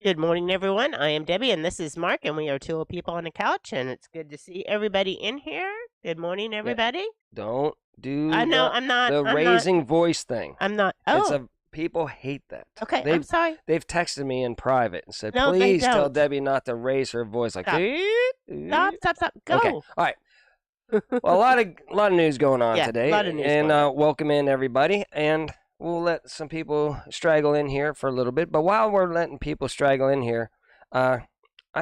Good morning, everyone. I am Debbie, and this is Mark, and we are two old people on a couch, and it's good to see everybody in here. Good morning, Yeah, everybody. don't do I know I'm not. the I'm not. raising voice thing. I'm not. It's Oh, people hate that. okay. I'm They've sorry. they've texted me in private and said, No, they please tell don't. Debbie not to raise her voice like Stop. Stop. Stop. Stop. Okay. Go. All right. Well, a lot of news going on Yeah, today. a lot of news and going on. welcome in everybody. And we'll let some people straggle in here for a little bit. But while we're letting people straggle in here, I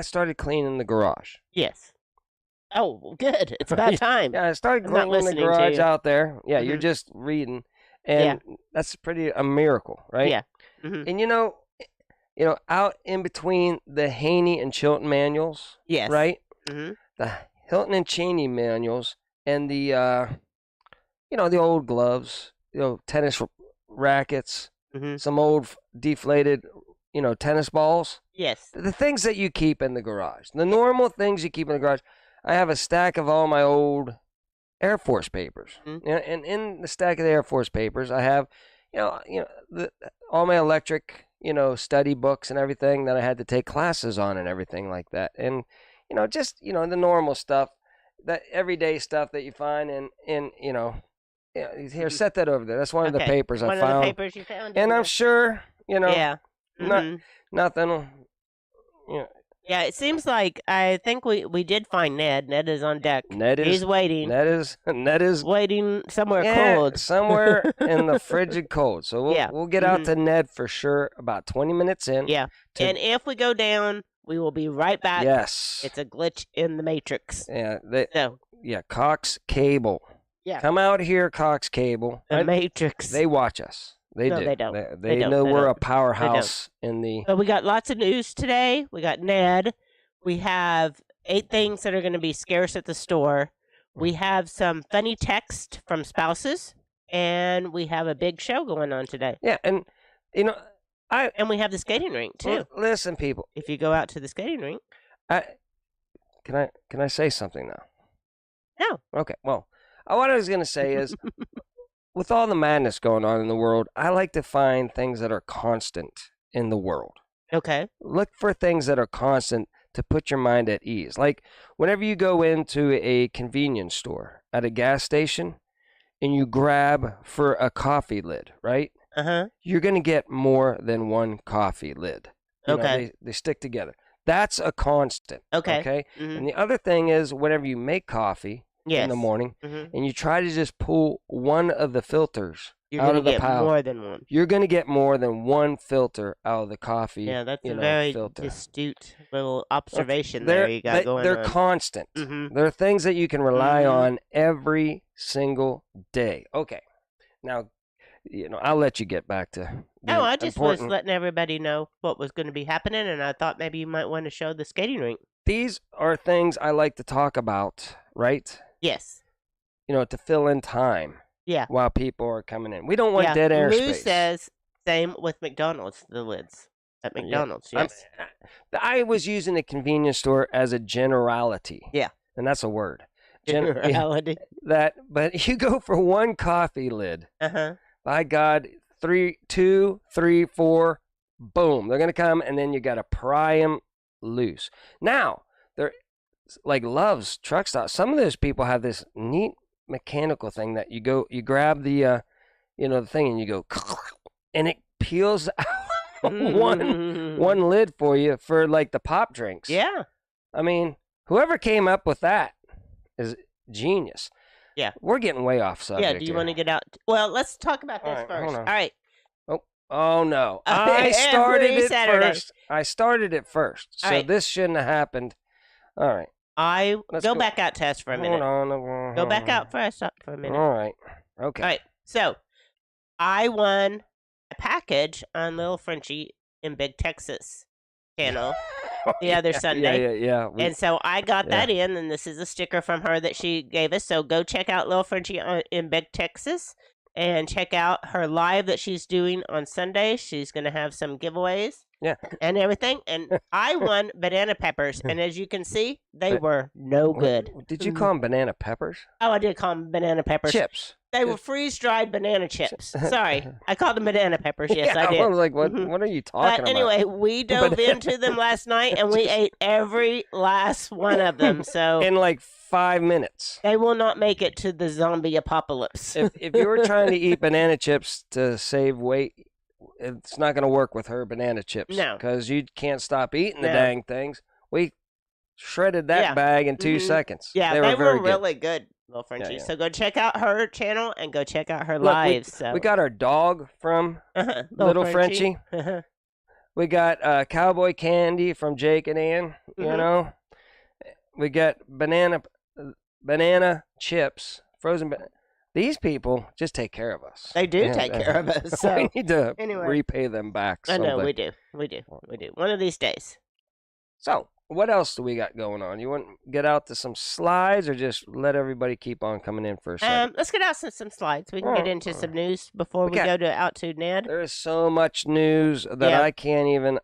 started cleaning the garage. Yes. Oh, good. It's about time. Yeah, I started I'm not cleaning the listening to garage you. out there. Yeah, you're Mhm. just reading, and that's pretty a miracle, right? Yeah. Mhm. And out in between the Haney and Chilton manuals, Yes. right? Mm-hmm. The Hilton and Cheney manuals, and the the old gloves, tennis rackets, Mm-hmm. some old deflated, tennis balls. Yes. The things that you keep in the garage, the normal things you keep in the garage. I have a stack of all my old Air Force papers, Mm-hmm. and in the stack of the Air Force papers, I have, all my electric, study books and everything that I had to take classes on and everything like that, and just the normal stuff, that everyday stuff that you find, here, set that over there. That's one of the papers I One found. of the papers you found. And I'm sure, Yeah. Mm-hmm. nothing. Yeah, it seems like I think we did find Ned. Ned is on deck. He's waiting. Ned is waiting somewhere cold. somewhere in the frigid cold. So we'll get out Mhm. to Ned for sure about 20 minutes in. Yeah. And if we go down, we will be right back. Yes. It's a glitch in the matrix. Yeah. So, Cox Cable. yeah. Come out here, Cox Cable. The Matrix. They watch us. They No, do. they don't. They don't. know They we're don't. a powerhouse in the. But we got lots of news today. We got Ned. We have 8 things that are going to be scarce at the store. We have some funny text from spouses, and we have a big show going on today. Yeah, and And we have the skating rink too. Listen, people. If you go out to the skating rink. Can I say something now? No. Okay. Well, what I was gonna say is, with all the madness going on in the world, I like to find things that are constant in the world. Okay. Look for things that are constant to put your mind at ease. Like whenever you go into a convenience store at a gas station and you grab for a coffee lid, right? Uh-huh. You're going to get more than one coffee lid. Okay. They stick together. That's a constant. Okay. Okay. Mhm. And the other thing is, whenever you make coffee in the morning and you try to just pull one of the filters You're out going of to the get pile, more than one. you're going to get more than one filter out of the coffee. Yeah, that's a very filter. astute little observation there you got going They're on. constant. Mhm. They're things that you can rely on every single day. Okay. Now, I'll let you get back to. No, I just was letting everybody know what was going to be happening, and I thought maybe you might want to show the skating rink. These are things I like to talk about, right? Yes. To fill in time. Yeah. While people are coming in. We don't want dead airspace. Lou says same with McDonald's, the lids at McDonald's, yes. I was using a convenience store as a generality. Yeah. And that's a word. Generality. But you go for one coffee lid. Uh-huh. By God, 2, 3, 4, boom. They're going to come, and then you got to pry them loose. Now, they're like Love's truck stop. Some of those people have this neat mechanical thing that you grab the, the thing, and you go, and it peels out one lid for you for like the pop drinks. Yeah. I mean, whoever came up with that is genius. Yeah. We're getting way off subject. Yeah, do you want to get out? Well, let's talk about this first. All right. Oh no. I started it Saturday. first. I started it first. So this shouldn't have happened. All right. Let's go back out to us for a minute. Hold on. Go back out for us for a minute. All right. Okay. All right. So, I won a package on Little Frenchie in Big Texas channel the other Sunday. Yeah. And so I got that in, and this is a sticker from her that she gave us. So go check out Little Frenchie in Big Texas and check out her live that she's doing on Sunday. She's going to have some giveaways. Yeah. and everything. And I won banana peppers, and as you can see, they were no good. Did you call them banana peppers? Oh, I did call them banana peppers. Chips. They were freeze-dried banana chips. Sorry, I called them banana peppers. Yes, yeah, I did. I was like, what are you talking But anyway, we dove into them last night, and we ate every last one of them. So in like 5 minutes. They will not make it to the zombie apocalypse. If you were trying to eat banana chips to save weight, it's not going to work with her banana chips. No. Because you can't stop eating the dang things. We shredded that bag in 2 seconds. Yeah, they were really good. Little Frenchie. Yeah. So go check out her channel and go check out her lives. We got our dog from Little Frenchie. We got cowboy candy from Jake and Ann. You know, we got banana chips, frozen. These people just take care of us. They do take care of us. So we need to repay them back. Someday. I know we do. One of these days. So. What else do we got going on? You want to get out to some slides or just let everybody keep on coming in for a second? Let's get out some slides. We can get into some news before we go out to Ned. There is so much news that I can't even,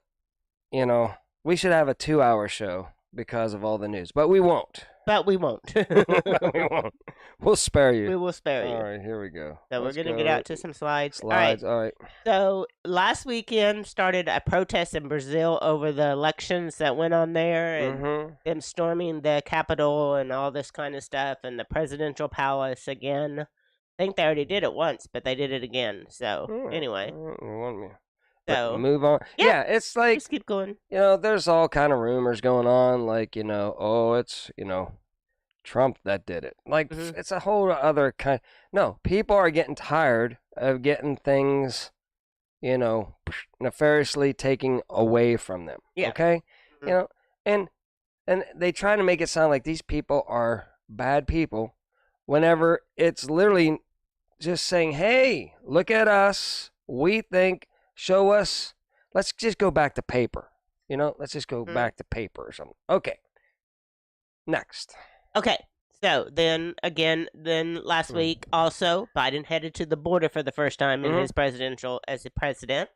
we should have a 2-hour show because of all the news. But we won't. We won't. We won't. We'll spare you. We will spare you. All right, here we go. So we're going to get out to some slides. All right. So last weekend started a protest in Brazil over the elections that went on there and them storming the Capitol and all this kind of stuff and the presidential palace again. I think they already did it once, but they did it again. So anyway. So move on. Yeah, it's like just keep going. There's all kind of rumors going on, like it's Trump that did it. Like it's a whole other kind. No, people are getting tired of getting things, nefariously taken away from them. Yeah. Okay. And they try to make it sound like these people are bad people, whenever it's literally just saying, "Hey, look at us. We think." Show us. Let's just go back to paper. Let's just go back to paper or something. Okay. Next. Okay. So then last week also Biden headed to the border for the first time in his as a president,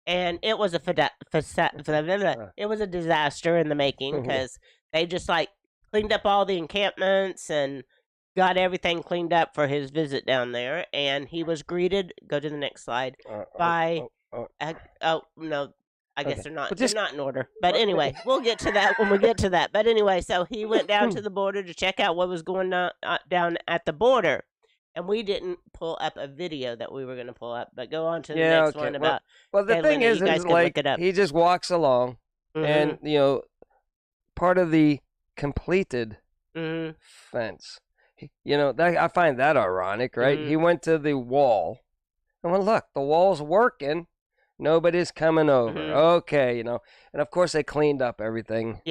and it was it was a disaster in the making because they just cleaned up all the encampments and got everything cleaned up for his visit down there, and he was greeted. Go to the next slide. By no, I guess they're not. They're not in order. But anyway, we'll get to that when we get to that. But anyway, so he went down to the border to check out what was going on down at the border, and we didn't pull up a video that we were going to pull up. But go on to the next one about. Well, the thing is like he just walks along, and part of the completed fence. That I find that ironic, right? He went to the wall, and well, look, the wall's working. Nobody's coming over. Okay, and of course they cleaned up everything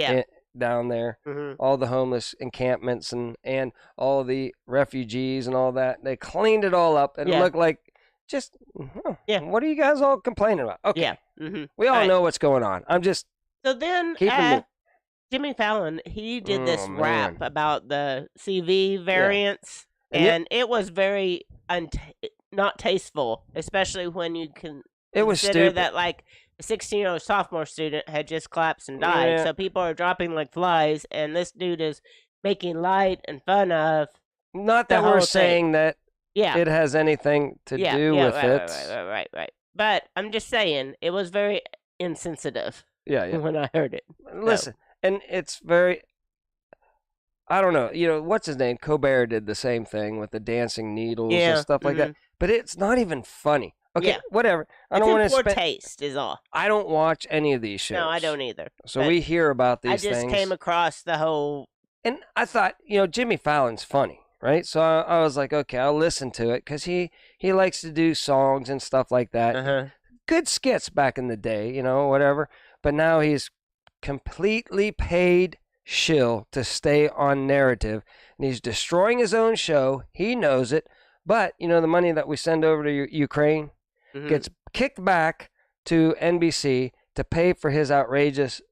down there. All the homeless encampments and all the refugees and all that. They cleaned it all up and it looked like just, what are you guys all complaining about? Okay. We all know what's going on. I'm just So then Jimmy Fallon, he did this rap about the CV variants, and it was very not tasteful, especially when you can It was consider stupid. that a 16-year-old sophomore student had just collapsed and died. So people are dropping like flies, and this dude is making light and fun of. Not that we're saying that it has anything to do with it. Right. But I'm just saying, it was very insensitive when I heard it. Listen, and it's very, I don't know, what's his name? Colbert did the same thing with the dancing needles and stuff like that. But it's not even funny. Okay, whatever. I don't want to poor taste is all. I don't watch any of these shows. No, I don't either. So we hear about these things. I just came across the whole. And I thought, Jimmy Fallon's funny, right? So I was like, okay, I'll listen to it because he likes to do songs and stuff like that. Good skits back in the day, whatever. But now he's completely paid shill to stay on narrative, and he's destroying his own show. He knows it. But, the money that we send over to Ukraine gets kicked back to NBC to pay for his outrageous,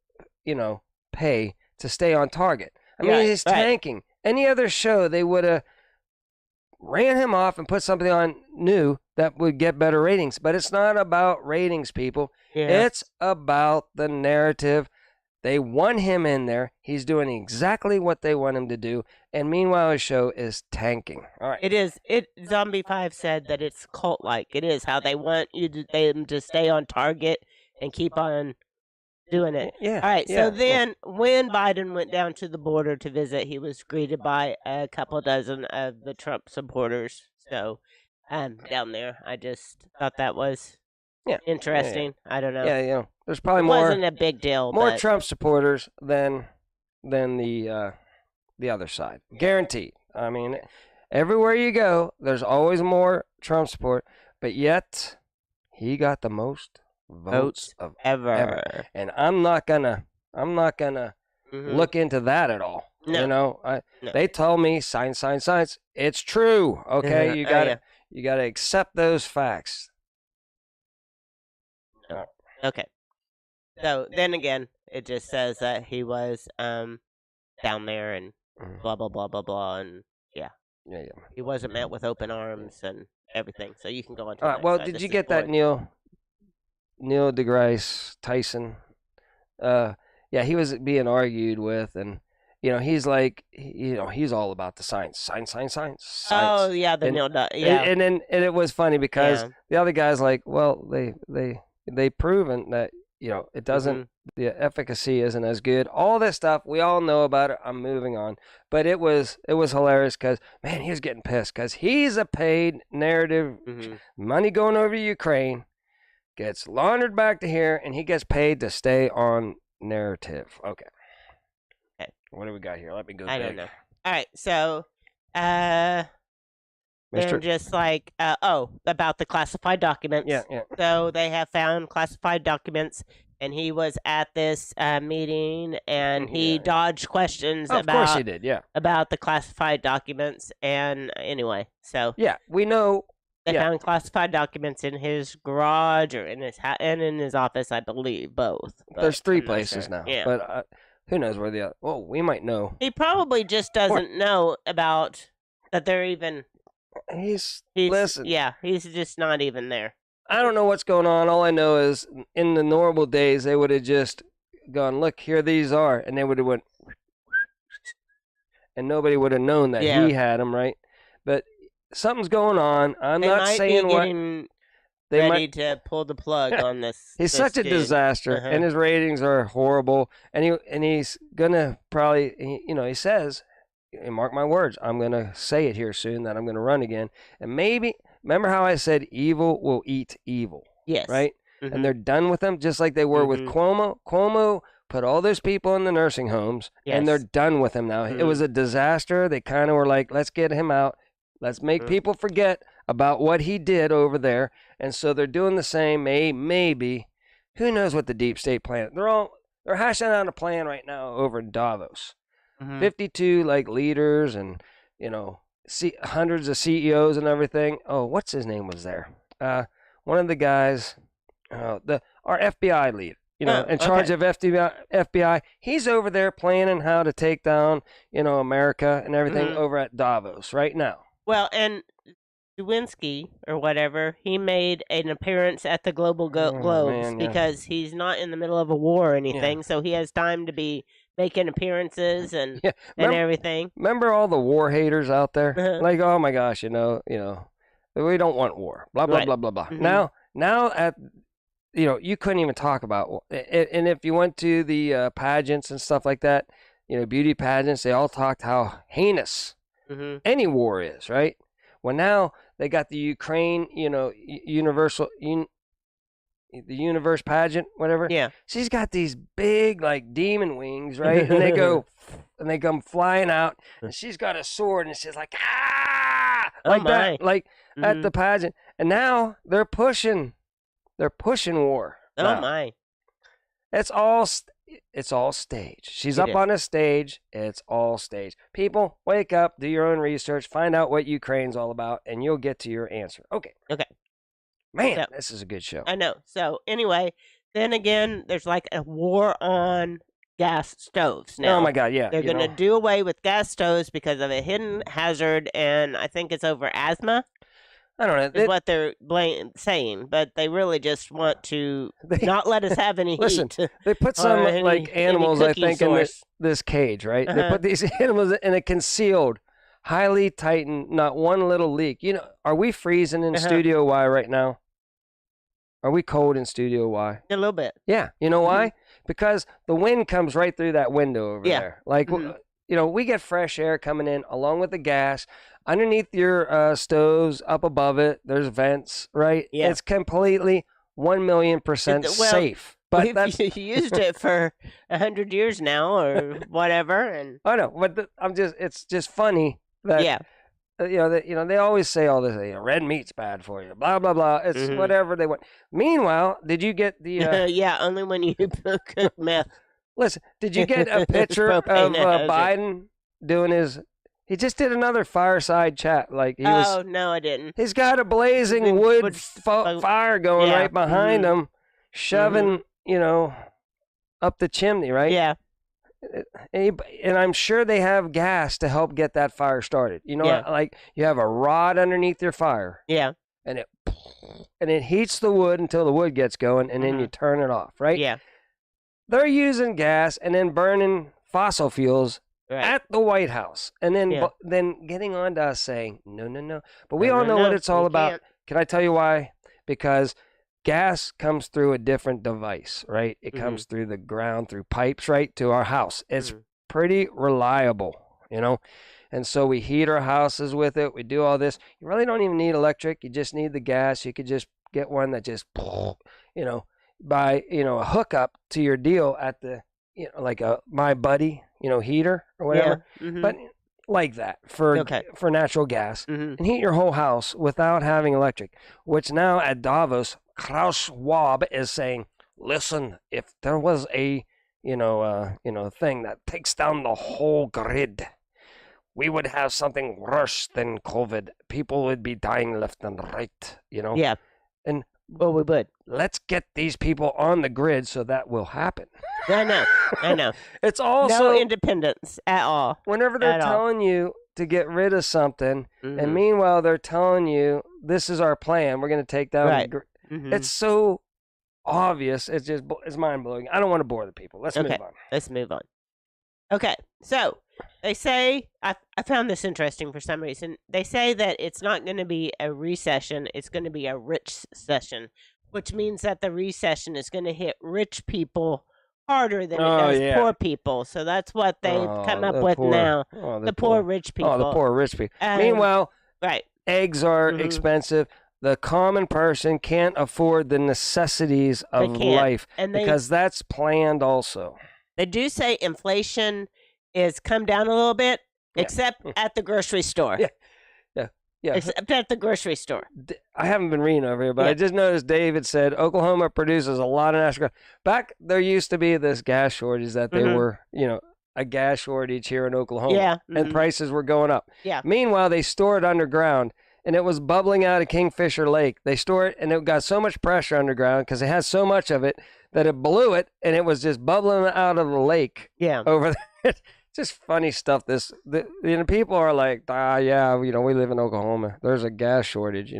pay to stay on target. I mean, he's tanking. Any other show, they would have ran him off and put something on new that would get better ratings. But it's not about ratings, people. Yeah. It's about the narrative. They want him in there. He's doing exactly what they want him to do. And meanwhile, his show is tanking. All right. It is. Zombie 5 said that it's cult-like. It is how they want them to stay on target and keep on doing it. Yeah. All right. yeah, So then, when Biden went down to the border to visit, he was greeted by a couple dozen of the Trump supporters. So, down there, I just thought that was interesting. I don't know. Yeah, there's probably It wasn't a big deal. more but Trump supporters than the other side. Guaranteed. I mean, everywhere you go, there's always more Trump support, but yet he got the most votes of ever. And I'm not gonna look into that at all. No. You know, No. they told me science. It's true. Okay, you gotta accept those facts. Okay. So then again, it just says that he was down there and blah blah blah blah blah, and yeah. he wasn't met with open arms and everything. So you can go on. All right. Well, did you get that Neil deGrasse Tyson? Yeah, he was being argued with, and he's like, he's all about the science. Oh yeah, the Neil. Yeah. And it was funny because the other guy's like, well, they proven that it doesn't, the efficacy isn't as good. All this stuff we all know about it. I'm moving on, but it was hilarious because man, he was getting pissed because he's a paid narrative, money going over to Ukraine, gets laundered back to here, and he gets paid to stay on narrative. Okay. What do we got here? Let me go. I don't know. All right, so they're just like, about the classified documents. Yeah. So they have found classified documents, and he was at this meeting, and he dodged questions of course he did, about the classified documents. And anyway, so yeah, we know they found classified documents in his garage or in his and in his office, I believe, both. There's 3 places now. Yeah. But who knows where the other? Well, we might know. He probably just doesn't know about that they're even. He's listen. Yeah, he's just not even there. I don't know what's going on. All I know is in the normal days they would have just gone, look, here these are, and they would have went, and nobody would have known that he had them, right? But something's going on. I'm not saying what. They ready to pull the plug on this. He's such a disaster, and his ratings are horrible. And he's gonna probably, he says, and mark my words, I'm going to say it here soon that I'm going to run again. And maybe, remember how I said evil will eat evil? Yes. Right? And they're done with them just like they were with Cuomo. Cuomo put all those people in the nursing homes, and they're done with him now. It was a disaster. They kind of were like, let's get him out. Let's make people forget about what he did over there. And so they're doing the same, maybe. Who knows what the deep state plan? They're hashing out a plan right now over in Davos. 52 leaders and hundreds of CEOs and everything. Oh, what's his name was there? One of the guys, our FBI lead, in charge of FBI. He's over there planning how to take down, America and everything over at Davos right now. Well, and Lewinsky or whatever, he made an appearance at the Global Globes because he's not in the middle of a war or anything, so he has time to be making appearances and everything. Remember all the war haters out there? Like, oh my gosh, we don't want war. Blah blah blah blah blah. Now at you couldn't even talk about war. And if you went to the pageants and stuff like that, beauty pageants, they all talked how heinous any war is, right? Well, now they got the Ukraine, the universe pageant, whatever. Yeah. She's got these big demon wings, right? And they go and they come flying out, and she's got a sword, and she's like, that, at the pageant. And now they're pushing war. Oh my. It's all staged. She's up on a stage. It's all staged. People, wake up, do your own research, find out what Ukraine's all about, and you'll get to your answer. Okay. Man, this is a good show. I know. So anyway, then again, there's a war on gas stoves now. Oh my God, yeah. They're going to do away with gas stoves because of a hidden hazard, and I think it's over asthma. I don't know. is what they're saying, but they really just want to not let us have any Listen, heat. they put some animals, I think, in this cage, right? They put these animals in a concealed, highly tightened, not one little leak. Are we freezing in Studio Y right now? Are we cold in Studio Y? A little bit. Yeah. You know why? Because the wind comes right through that window over there. Like, we get fresh air coming in along with the gas. Underneath your stoves, up above it, there's vents, right? Yeah. It's completely 1,000,000% safe. But we've used it for 100 years now or whatever. And I know, but it's just funny that they always say all this. Red meat's bad for you. Blah blah blah. It's whatever they want. Meanwhile, did you get the? Only when you cook meth. Listen, did you get a picture of Biden doing his? He just did another Fireside chat. Like he was. Oh no, I didn't. He's got a blazing wood fire going right behind him, shoving up the chimney, right? Yeah. And I'm sure they have gas to help get that fire started. Like you have a rod underneath your fire. Yeah. And it heats the wood until the wood gets going, and then you turn it off, right? Yeah. They're using gas and then burning fossil fuels at the White House, and then getting on to us saying no. But we all know what it's all about. Can I tell you why? Because gas comes through a different device, right? It comes through the ground, through pipes, right, to our house. It's pretty reliable, And so we heat our houses with it. We do all this. You really don't even need electric. You just need the gas. You could just get one that just, by, a hookup to your deal at the, like a My Buddy, heater or whatever. Yeah. But like that for natural gas and heat your whole house without having electric, which now at Davos, Klaus Schwab is saying, listen, if there was a, thing that takes down the whole grid, we would have something worse than COVID. People would be dying left and right, Yeah. And well, we would. Let's get these people on the grid so that will happen. I know. It's also no independence at all. Whenever they're telling you to get rid of something, and meanwhile they're telling you this is our plan. We're going to take down the grid. It's so obvious. It's mind blowing. I don't want to bore the people. Let's move on. Okay, so they say I found this interesting for some reason. They say that it's not going to be a recession; it's going to be a rich session, which means that the recession is going to hit rich people harder than it does poor people. So that's what they've come up with now. The poor rich people. Oh, the poor rich people. Meanwhile, eggs are expensive. The common person can't afford the necessities of life because that's planned also. They do say inflation is come down a little bit, except at the grocery store. Yeah. Except at the grocery store. I haven't been reading over here, but I just noticed David said Oklahoma produces a lot of natural gas. Back there used to be this gas shortage that they were, a gas shortage here in Oklahoma. Yeah. And prices were going up. Yeah. Meanwhile, they store it underground. And it was bubbling out of Kingfisher Lake. They store it, and it got so much pressure underground because it has so much of it that it blew it, and it was just bubbling out of the lake. Yeah, over there. Just funny stuff. People are like, we live in Oklahoma. There's a gas shortage,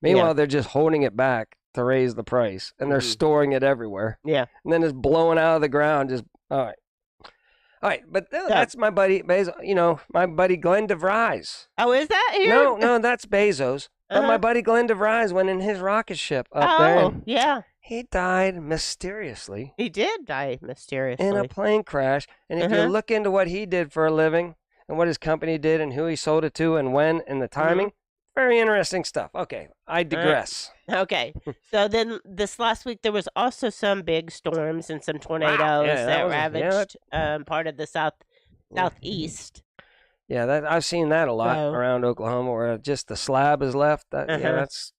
Meanwhile, they're just holding it back to raise the price, and they're storing it everywhere. Yeah, and then it's blowing out of the ground. All right, but that's my buddy Bezos. My buddy Glenn DeVries. Oh, is that here? No, that's Bezos. But my buddy Glenn DeVries went in his rocket ship up there. Oh, yeah. He died mysteriously. He did die mysteriously. In a plane crash. And if you look into what he did for a living and what his company did and who he sold it to and when and the timing, very interesting stuff. Okay, I digress. Okay, so then this last week there was also some big storms and some tornadoes that ravaged part of the southeast. Yeah, I've seen that a lot around Oklahoma, where just the slab is left. That's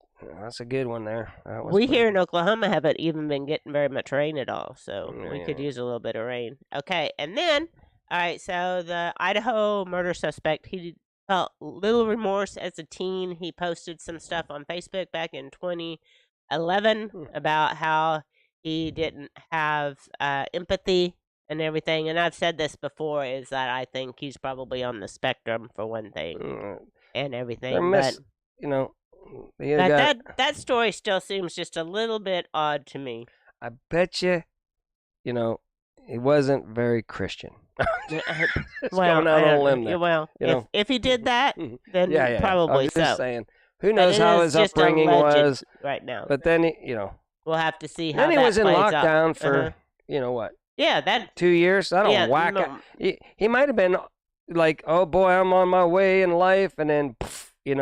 a good one there. We here in Oklahoma haven't even been getting very much rain at all, so we could use a little bit of rain. Okay, and then so the Idaho murder suspect, he felt little remorse as a teen. He posted some stuff on Facebook back in 2011 about how he didn't have empathy and everything. And I've said this before, is that I think he's probably on the spectrum for one thing and everything. They But got, that story still seems just a little bit odd to me. I bet you, he wasn't very Christian. It's Well, going out on a limb there. well, you know. if he did that, then Yeah. probably I'm just so. saying. Who But knows it how is his just a upbringing legend was? right now. But then, We'll have to see how then he that was in plays out. lockdown for, what? Yeah, that 2 years? I don't yeah, whack. no. He might have been like, oh boy, I'm on my way in life, and then, the Yeah.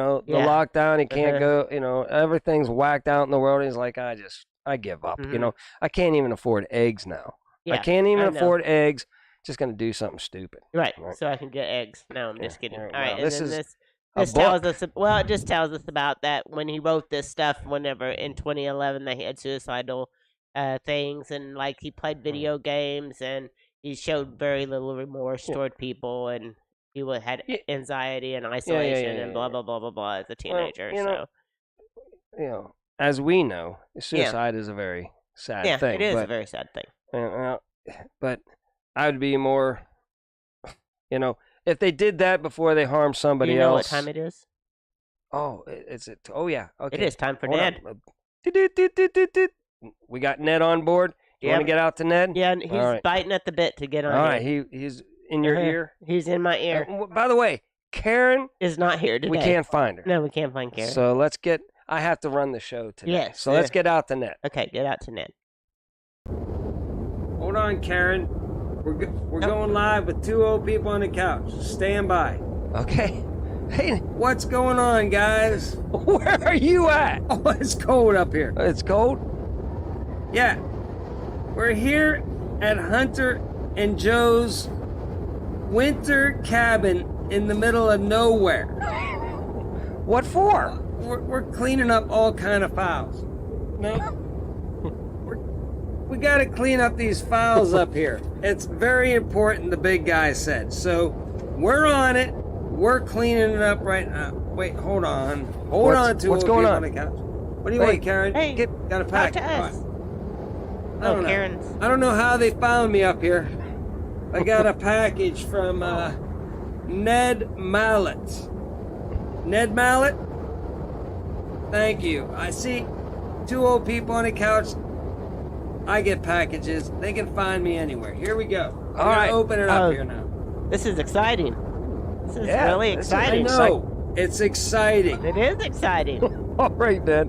lockdown. He can't go. Everything's whacked out in the world. He's like, I give up. Mhm. I can't even afford eggs now. Yeah, I can't even I know. afford eggs. Just gonna do something stupid. Right, Right. so I can get eggs. No, I'm just kidding. Yeah, All no, right, and this then is this a tells book. us. Well, it just tells us about that when he wrote this stuff. Whenever in 2011 that he had suicidal things, and like he played video games, and he showed very little remorse Yeah. toward people, and he had Yeah. anxiety and isolation and blah yeah. blah blah blah blah as a teenager. So As we know, suicide is a very sad yeah, thing. it is but, a very sad thing. but I would be more, if they did that before they harmed Do somebody you know else. what time it is? Oh, oh yeah. Okay. It is time for Hold Ned. on. Doot. We got Ned on board. You want to get out to Ned? Yeah, and he's All right. biting at the bit to get on. All right. here. He's in your ear. He's in my ear. By the way, Karen Is not here today. we can't find her. No, we can't find Karen. So let's get. I have to run the show today. Yes, So let's get out to Ned. Okay, get out to Ned. Hold on, Karen. We're going live with two old people on the couch. Stand by. Okay. Hey, what's going on, guys? Where are you at? Oh, it's cold up here. It's cold? Yeah. We're here at Hunter and Joe's winter cabin in the middle of nowhere. What for? We're cleaning up all kind of files. No? We got to clean up these files up here. It's very important, the big guy said. So we're on it. We're cleaning it up right now. Wait, hold on. Hold on to what's going on? the couch. What do you want, Karen? Hey, got a talk pack. to us. I don't know. Karen's. I don't know how they found me up here. I got a package from Ned Mallet. Ned Mallet? Thank you. I see two old people on the couch. I get packages. They can find me anywhere. Here we go. All right. Open it up here now. This is exciting. This is Yeah, really this is I exciting. know. It's exciting. It is exciting. All right, Ned.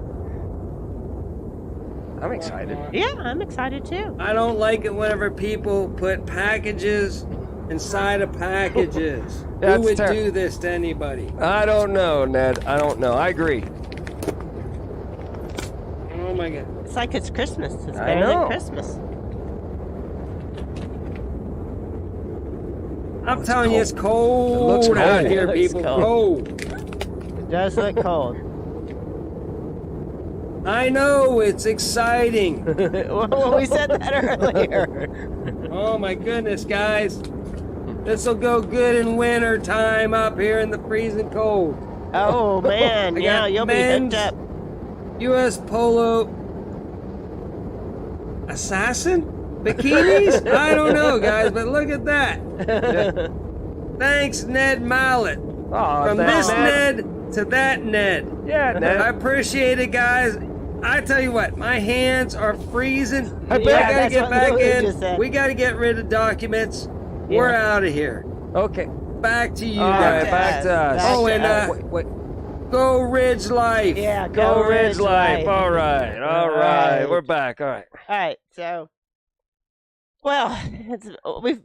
I'm excited. Yeah, I'm excited too. I don't like it whenever people put packages inside of packages. That's Who would ter- do this to anybody? I don't know, Ned. I don't know. I agree. Oh my God. It's like it's Christmas. It's I better know. than Christmas. I'm telling you, it's cold looks out cold. here, It looks people. cold. Cold. It does look cold. I know, it's exciting. Well, we said that earlier. Oh my goodness, guys. This'll go good in winter time up here in the freezing cold. Oh man, I yeah, got you'll be men's hooked up. U.S. Polo Assassin bikinis? I don't know, guys, but look at that. Thanks, Ned Mallet. Oh, From thanks, this Ned to that Ned. Yeah, Ned. I appreciate it, guys. I tell you what, my hands are freezing. I We bet. gotta That's get what back Louis just in. said. We gotta get rid of documents. We're out of here. Okay. Back to you All right, guys. back to us. Back Oh, to and us. Wait. go Ridge Life. Yeah, Go Ridge Life. All right. All right. right. We're back. All right. All right, so, well, we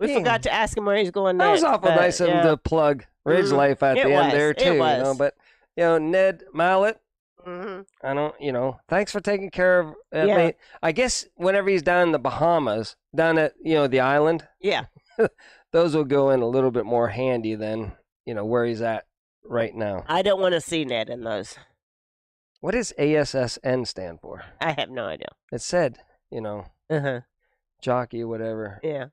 Dang. forgot to ask him where he's going That next. was awful but, nice of him yeah. to plug Ridge Mhm. Life at It the was. end there It too. was. But Ned Mallet. Mhm. I don't, thanks for taking care of Yeah. me. I guess whenever he's down in the Bahamas, down at, the island, Yeah, those will go in a little bit more handy than, where he's at right now. I don't want to see Ned in those. What does ASSN stand for? I have no idea. It said, Uh-huh. jockey, whatever, Yeah,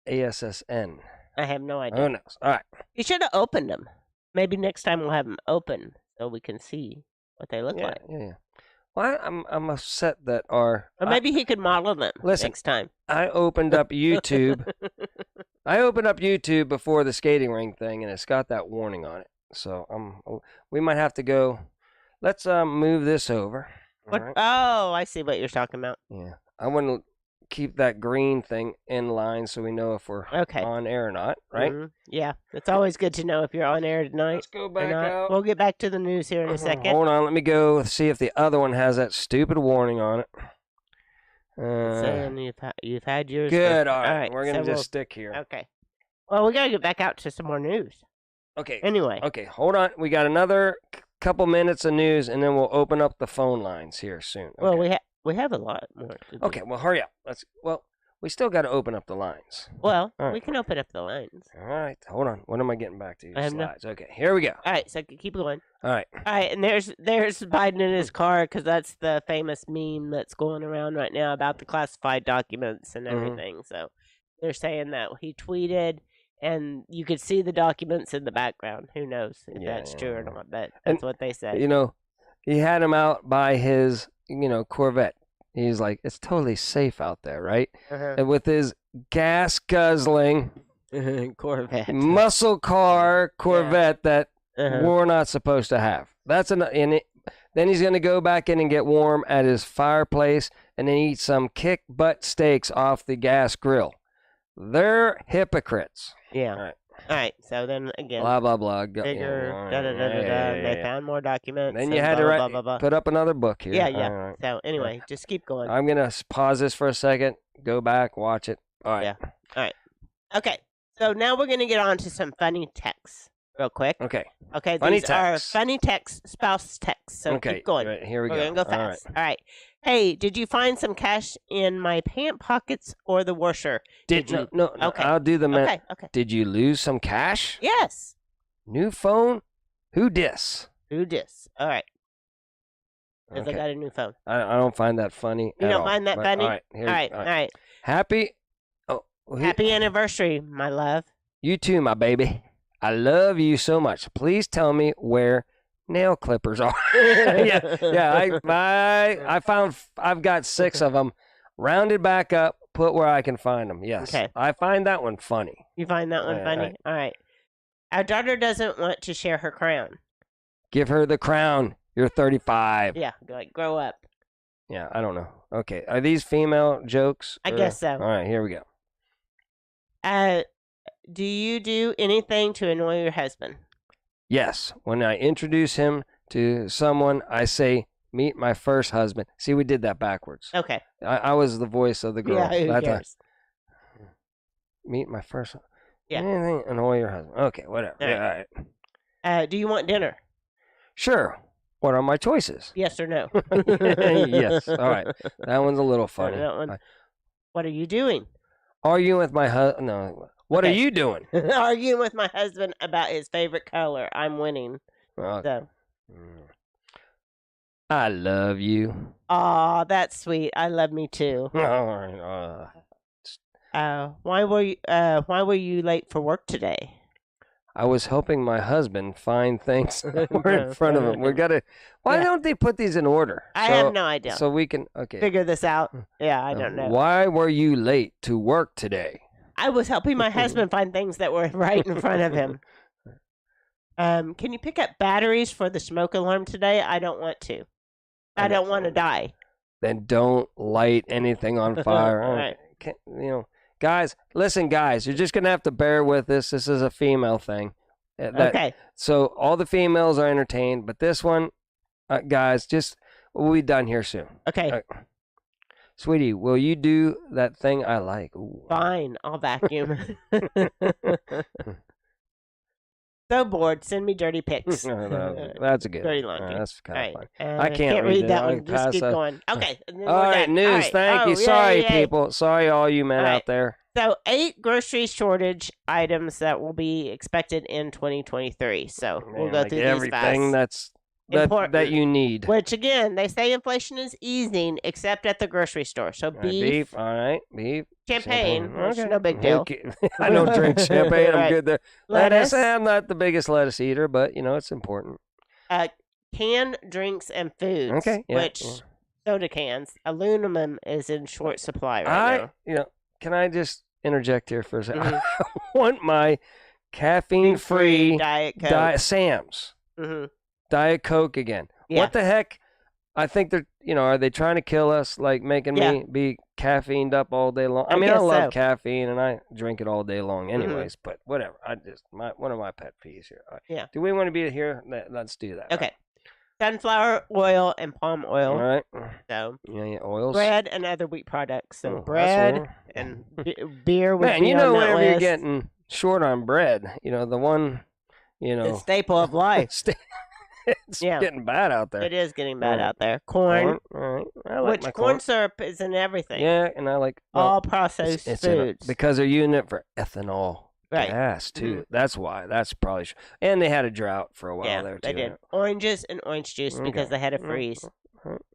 ASSN. I have no idea. Who knows? All right. You should have opened them. Maybe next time we'll have them open so we can see what they look Yeah, like. yeah. Well, I'm upset that our... Or maybe he could model them Listen. next time. I opened up YouTube. I opened up YouTube before the skating ring thing, and it's got that warning on it. So we might have to go let's move this over. What? All right. Oh, I see what you're talking about. Yeah, I want to keep that green thing in line so we know if we're Okay. on air or not, right? Mhm. Yeah, it's always good to know if you're on air tonight. Let's go or back not. out. We'll get back to the news here in a second. Hold on, let me go see if the other one has that stupid warning on it. Saying you've had yours. Good. But, All right. We're gonna so just stick here. Okay. Well, we gotta get back out to some more news. Okay. Anyway. Okay. Hold on. We got another couple minutes of news, and then we'll open up the phone lines here soon. Okay. Well, we have a lot more. To do. Okay. Well, hurry up. We still got to open up the lines. Well, All right. we can open up the lines. All right. Hold on. What am I getting back to? I have no- Slides. Okay. Here we go. All right, so keep going. All right. All right, and there's Biden in his car because that's the famous meme that's going around right now about the classified documents and everything. So they're saying that he tweeted, and you could see the documents in the background. Who knows if that's true or not? But that's what they said. You know, he had him out by his, Corvette. He's like, it's totally safe out there, right? And with his gas guzzling Corvette, muscle car Corvette that we're not supposed to have. Then he's going to go back in and get warm at his fireplace and then eat some kick butt steaks off the gas grill. They're hypocrites. Yeah. All right. All right. So then again, Blah, blah, blah. bigger, They found more documents. Then you had to put up another book here. Yeah. All right. So anyway, just keep going. I'm going to pause this for a second, go back, watch it. All right. Yeah. All right. Okay. So now we're going to get on to some funny texts real quick. Okay. Okay. Funny These texts. are funny texts, spouse texts. So Okay. keep going. Right, here we We're go. going to go fast. All right. Hey, did you find some cash in my pant pockets or the washer? Did you? No. Okay. I'll do the Okay. Okay. Did you lose some cash? Yes. New phone? Who dis? Who dis? All right. Because Okay. I got a new phone. I don't find that funny. You at don't all, find that but funny? All right. Here, All right. Happy. Oh, Happy anniversary, my love. You too, my baby. I love you so much. Please tell me where nail clippers are. yeah. I've got 6 of them, rounded back up, put where I can find them. Yes. Okay. I find that one funny. You find that one All funny? right. All right. Our daughter doesn't want to share her crown. Give her the crown. You're 35. Yeah, like grow up. Yeah, I don't know. Okay. Are these female jokes? I guess so. All right, here we go. Do you do anything to annoy your husband? Yes. When I introduce him to someone, I say, meet my first husband. See, we did that backwards. Okay. I was the voice of the girl. Yeah, who that time. cares? Meet my first. Yeah. Anything annoy your husband? Okay, whatever. All Yeah, all right. Do you want dinner? Sure. What are my choices? Yes or no? Yes. All right. That one's a little funny. That one. What are you doing? Arguing with my husband. No. What are Okay. you doing? Arguing with my husband about his favorite color. I'm winning. Okay. So. I love you. Aw, that's sweet. I love me too. All right. Why were you late for work today? I was helping my husband find things that were in front of him. Why don't they put these in order? I have no idea. So we can, okay. Figure this out. Yeah, I don't know. Why were you late to work today? I was helping my husband find things that were right in front of him. Can you pick up batteries for the smoke alarm today? I don't want to. I don't want to die. Then don't light anything on fire. All right. Guys, listen, guys, you're just going to have to bear with this. This is a female thing. Okay. So all the females are entertained, but this one, guys, we'll be done here soon. Okay. Sweetie, will you do that thing I like? Ooh. Fine. I'll vacuum. So bored. Send me dirty pics. That's a good Dirty one. laundry. That's kind of fun. I can't read that one. Just pass keep that. going. Okay. And then All we're right, done. news. All right. Thank you. Oh, Sorry, yay. people. Sorry, all you men All right. out there. So 8 grocery shortage items that will be expected in 2023. So we'll go Like through everything these fast. that you need. Which again, they say inflation is easing, except at the grocery store. So All right, beef, all right, beef, champagne, which is Okay. no big deal. Okay. I don't drink champagne. I'm Right. good there. Lettuce, I'm not the biggest lettuce eater, but it's important. canned drinks and foods. Okay, yeah, which yeah. soda cans, aluminum is in short supply right now. Can I just interject here for a second? Mhm. I want my caffeine-free Diet Coke. Sam's Mhm. Diet Coke again. Yeah. What the heck? I think they're, are they trying to kill us, like making me be caffeined up all day long? I mean, I guess love so. caffeine and I drink it all day long anyways, but whatever. One of my pet peeves here. All right. Yeah. Do we want to be here? Let's do that. Okay. Sunflower oil and palm oil. All right. So Yeah, oils. bread and other wheat products. So Oh, bread and beer would Man, be on that whenever you're list. getting short on bread, the one, The staple of life. it's getting bad out there. It is getting bad out there. Corn. All right. I like Which my corn syrup is in everything. Yeah, and I like all processed it's foods. because they're using it for ethanol Right. gas too. That's why. That's probably and they had a drought for a while there too. They did. Oranges and orange juice because they had a freeze.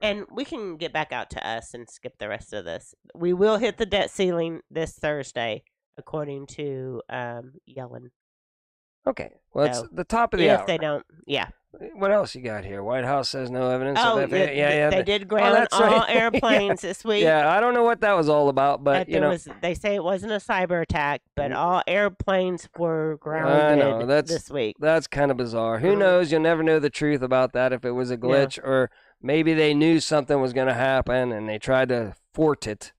And we can get back out to us and skip the rest of this. We will hit the debt ceiling this Thursday, according to Yellen. Okay. Well, it's So, the top of the if hour. they don't, What else you got here? White House says no evidence Oh, of they did ground that's all right. airplanes this week. Yeah, I don't know what that was all about, but They say it wasn't a cyber attack, but all airplanes were grounded this week. That's kind of bizarre. Who knows? You'll never know the truth about that if it was a glitch or maybe they knew something was going to happen and they tried to thwart it.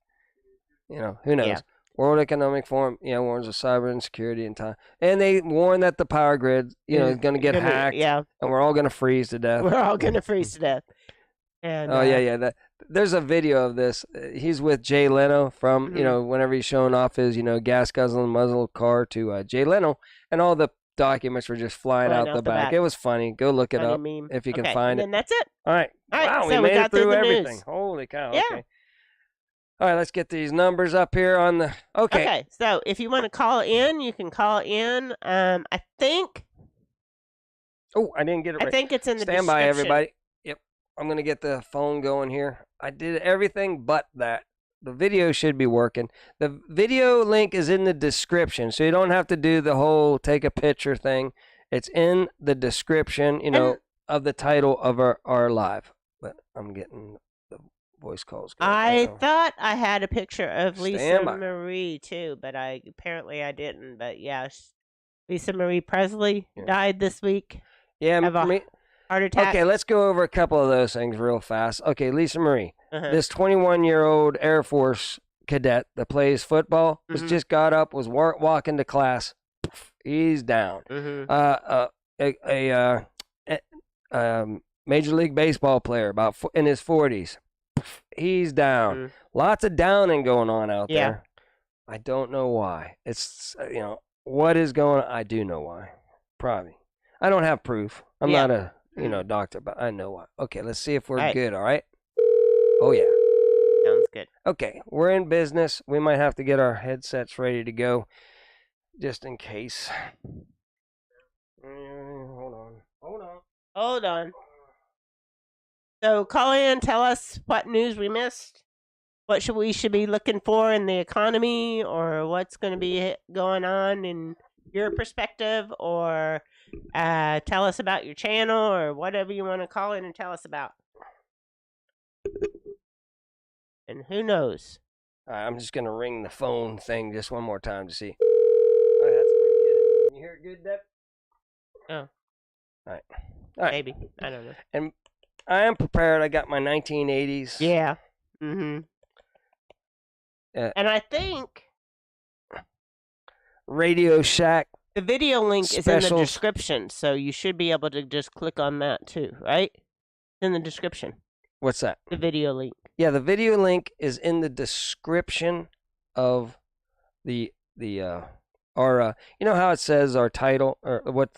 Who knows? Yeah. World Economic Forum, warns of cyber insecurity in time. And they warn that the power grid, is going to get hacked. Yeah. And we're all going to freeze to death. We're all going to freeze to death. And, There's a video of this. He's with Jay Leno from, whenever he's showing off his, gas guzzling muzzle car to Jay Leno. And all the documents were just flying out the back. It was funny. Go look it up if you can find it. And that's it. All right. Wow, so we made got it through the everything. news. Holy cow. Yeah. Okay. All right, let's get these numbers up here on the. Okay. So if you want to call in, you can call in. I think. Oh, I didn't get it right. I think it's in the Stand description. by, everybody. Yep. I'm going to get the phone going here. I did everything but that. The video should be working. The video link is in the description, so you don't have to do the whole take a picture thing. It's in the description, of the title of our live. But I'm getting the voice calls going. I thought I had a picture of Lisa Stand by. Marie too, but apparently I didn't. But yeah, Lisa Marie Presley died this week. Yeah, of a heart attack. Okay, let's go over a couple of those things real fast. Okay, Lisa Marie, this 21-year-old Air Force cadet that plays football was just got up, was walking to class. He's down. Major League Baseball player about in his 40s. He's down. Lots of downing going on out there. I don't know why. It's what is going on. I do know why. Probably. I don't have proof. I'm not a doctor, but I know why. Okay, let's see if we're good. All right. Oh yeah. Sounds good. Okay, we're in business. We might have to get our headsets ready to go, just in case. Hold on. So call in, tell us what news we missed, what we should be looking for in the economy, or what's going to be going on in your perspective, or tell us about your channel, or whatever you want to call in and tell us about. And who knows? I'm just going to ring the phone thing just one more time to see. Oh, that's pretty good. Can you hear it good, Deb? Oh. All right. Maybe. I don't know. And I am prepared. I got my 1980s. Yeah. And I think Radio Shack. The video link Specials. is in the description, so you should be able to just click on that too, right? It's in the description. What's that? The video link. Yeah, the video link is in the description of our how it says our title or what.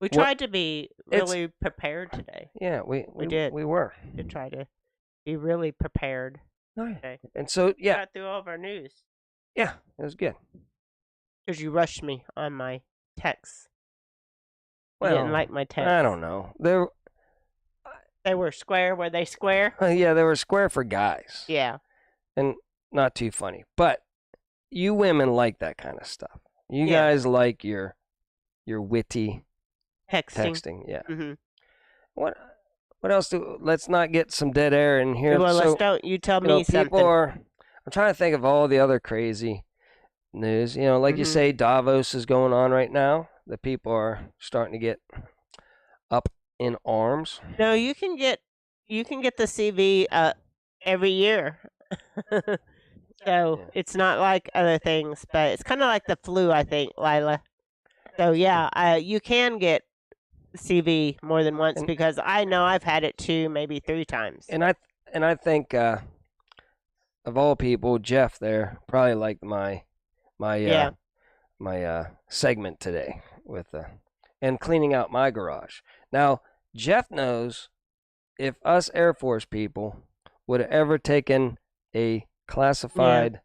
We tried to be really prepared today. Yeah, we did. We were. To try to be really prepared. Today. And so We got through all of our news. Yeah, it was good. Because you rushed me on my texts. You Well, didn't like my text. I don't know. They were square. Were they square? Yeah, they were square for guys. Yeah. And not too funny. But you women like that kind of stuff. You guys like your witty texting. Yeah. Mm-hmm. What else let's not get some dead air in here. Well, so, you tell me something. I'm trying to think of all the other crazy news. Like you say, Davos is going on right now. The people are starting to get up in arms? No, you can get the CV every year. So it's not like other things, but it's kind of like the flu, I think, Lila. So yeah, you can get CV more than once because I know I've had it 2, maybe 3 times. And I think of all people, Jeff there probably liked my segment today with and cleaning out my garage. Now Jeff knows if us Air Force people would have ever taken a classified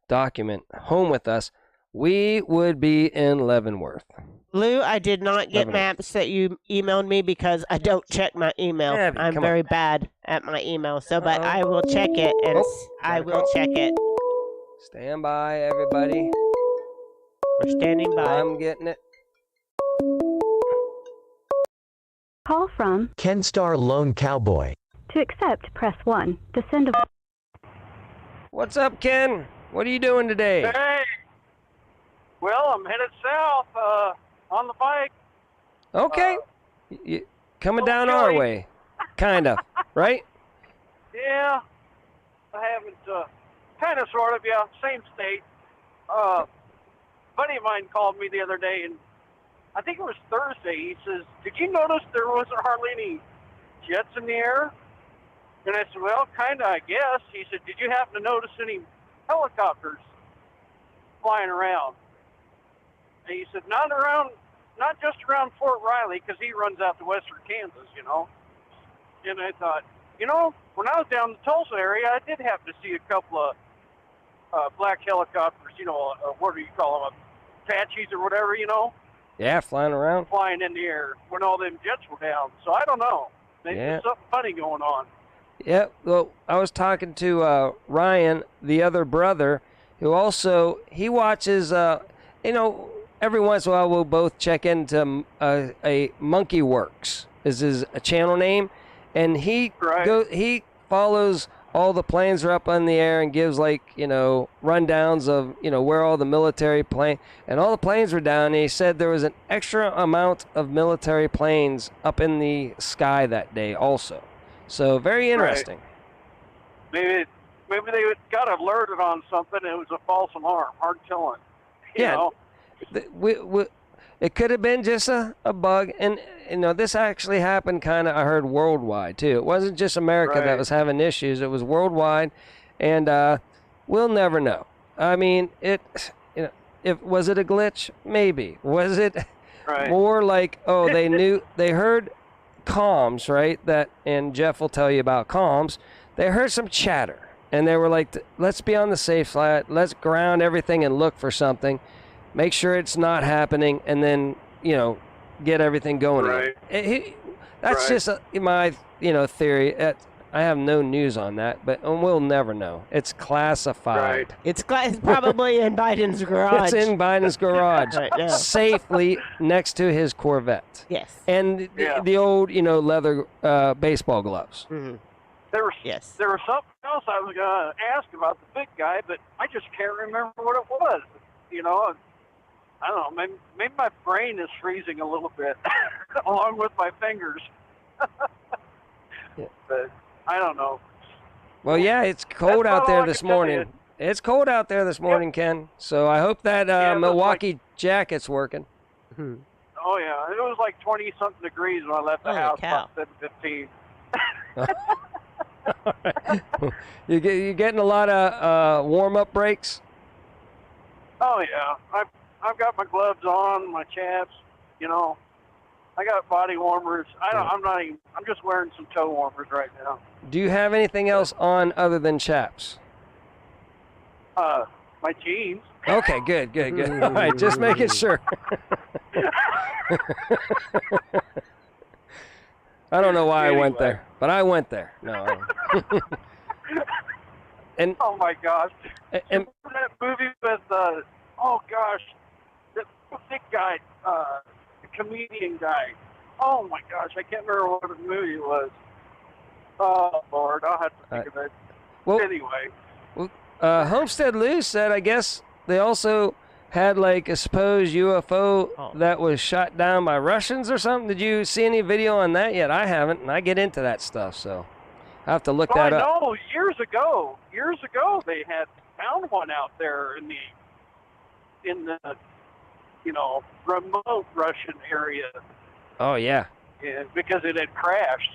document home with us, we would be in Leavenworth. Lou, I did not get maps that you emailed me because I don't check my email. Abby, I'm come very bad at my email. So, but I will check it, and I will check it. Stand by, everybody. We're standing by. I'm getting it. Call from Ken Star Lone Cowboy. To accept, press 1. To send a... What's up, Ken? What are you doing today? Hey. Well, I'm headed south on the bike. Okay. You coming down our way. Kind of, right? Yeah. I haven't, kind of, sort of, yeah, same state. A buddy of mine called me the other day, and I think it was Thursday. He says, did you notice there wasn't hardly any jets in the air? And I said, well, kind of, I guess. He said, did you happen to notice any helicopters flying around? And he said, not just around Fort Riley, because he runs out to western Kansas, you know. And I thought, you know, when I was down in the Tulsa area, I did happen to see a couple of black helicopters, you know, what do you call them, Apaches or whatever, you know. Yeah, flying around. Flying in the air when all them jets were down. So I don't know. Maybe there's something funny going on. Yeah, well, I was talking to Ryan, the other brother, who also, he watches, you know, every once in a while we'll both check into a Monkey Works is his channel name, and he follows all the planes are up in the air and gives, like, you know, rundowns of, you know, where all the military plane and all the planes were down. And he said there was an extra amount of military planes up in the sky that day also. So very interesting. Right. Maybe they got alerted on something. And it was a false alarm. Hard telling. You know? It could have been just a bug, and you know this actually happened kind of. I heard worldwide too. It wasn't just America that was having issues. It was worldwide, and we'll never know. I mean, was it a glitch? Maybe. Was it more like they heard comms, right? That, and Jeff will tell you about comms. They heard some chatter, and they were like, "Let's be on the safe side. Let's ground everything and look for something." Make sure it's not happening, and then, you know, get everything going. Right. That's just my, you know, theory. I have no news on that, but we'll never know. It's classified. Right. It's probably in Biden's garage. It's in Biden's garage, Right now. safely next to his Corvette. Yes. And the old, you know, leather baseball gloves. Mm-hmm. There was something else I was going to ask about the big guy, but I just can't remember what it was. You know, I don't know, maybe my brain is freezing a little bit, along with my fingers. But I don't know. Well, yeah, it's cold out there this morning. It's cold out there this morning, Ken. So I hope that Milwaukee jacket's working. Oh, yeah. It was like 20-something degrees when I left the house about 7:15. You're getting a lot of warm-up breaks? Oh, yeah. I've got my gloves on, my chaps, you know. I got body warmers. I'm just wearing some toe warmers right now. Do you have anything else on other than chaps? My jeans. Okay, good. All right, just making sure. I don't know why I went there, but I went there. No. And oh my gosh. And remember that movie with that big guy, the comedian guy. Oh my gosh, I can't remember what the movie was. Oh Lord, I'll have to think of it. Well, anyway. Homestead Lou said, I guess they also had like a supposed UFO Oh. that was shot down by Russians or something. Did you see any video on that yet? I haven't, and I get into that stuff, so I have to look Well, that I up. know years ago they had found one out there in the remote Russian area, Oh yeah, because it had crashed.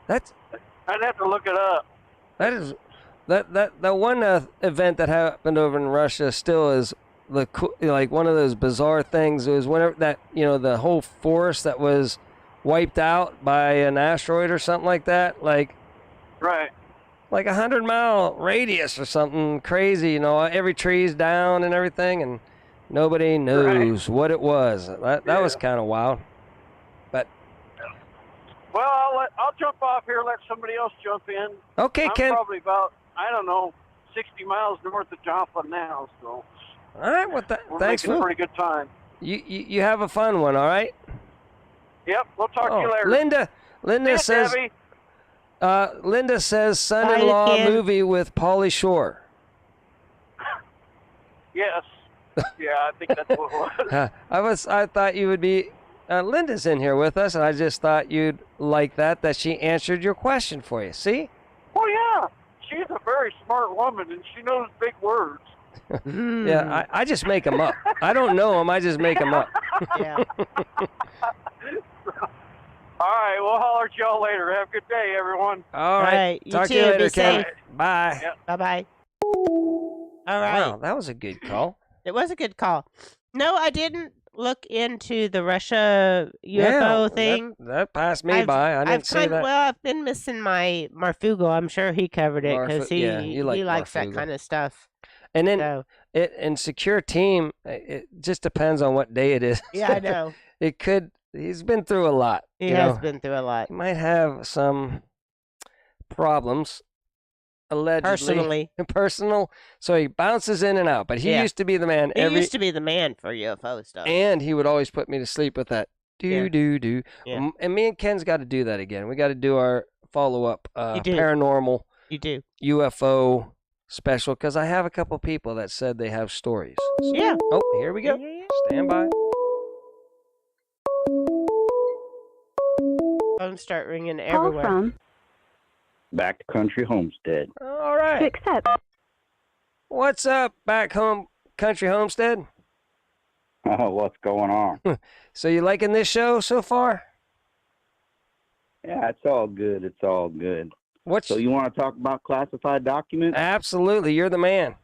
that's I'd have to look it up. that one event that happened over in Russia still is like one of those bizarre things. It was whenever that the whole forest that was wiped out by an asteroid or something like that, like Right. 100-mile radius or something crazy. Every tree's down and everything, and nobody knows what it was. That was kind of wild. But Well, I'll jump off here. Let somebody else jump in. okay, I'm Ken. probably about 60 miles north of Joplin now, so All right, well, we're thanks making a for pretty good time. you have a fun one. All right. Yep, we'll talk to you later. Linda Yeah, says. Debbie. Linda says son-in-law Ken. movie with Pauly Shore. Yes. Yeah, I think that's what it was. I thought you would be. Linda's in here with us, and I just thought you'd like that she answered your question for you. See? Oh, yeah. She's a very smart woman, and she knows big words. Yeah, I just make them up. I don't know them. I just make them up. Yeah. All right, we'll holler at y'all later. Have a good day, everyone. All All right. right, you Talk to too. you later, Be Ken. safe. Bye. Yep. Bye-bye. All right. Wow, that was a good call. It was a good call. No, I didn't look into the Russia UFO Yeah, thing. That passed me by. I didn't see that. Well, I've been missing my Marfugo. I'm sure he covered it because Yeah, he you like likes that Marfugo. kind of stuff. And then So, in secure team, it just depends on what day it is. yeah, I know. It could. He's been through a lot. He you has know. been through a lot. He might have some problems, allegedly. Personally. Personal. So he bounces in and out. But he Yeah. used to be the man. He used to be the man for UFO stuff. And he would always put me to sleep with that Yeah. do. Yeah. And me and Ken's got to do that again. We got to do our follow-up You do. paranormal You do. UFO special because I have a couple people that said they have stories. So- Yeah. Oh, here we go. Yeah. Stand by. Phones start ringing Call everywhere. from Back to Country Homestead. All to right. accept. What's up, back home, country homestead? Oh, what's going on? So you liking this show so far? Yeah, it's all good. It's all good. What's So you want to talk about classified documents? absolutely? You're the man.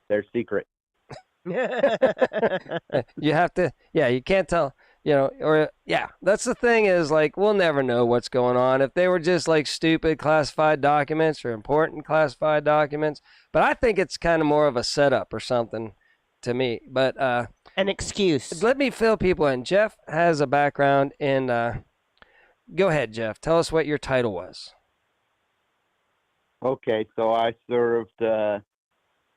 They're secret. You have to. Yeah, you can't tell. That's the thing is like we'll never know what's going on if they were just like stupid classified documents or important classified documents. But I think it's kind of more of a setup or something to me. But An excuse. let me fill people in. Jeff has a background in. Go ahead, Jeff. Tell us what your title was. Okay, so I served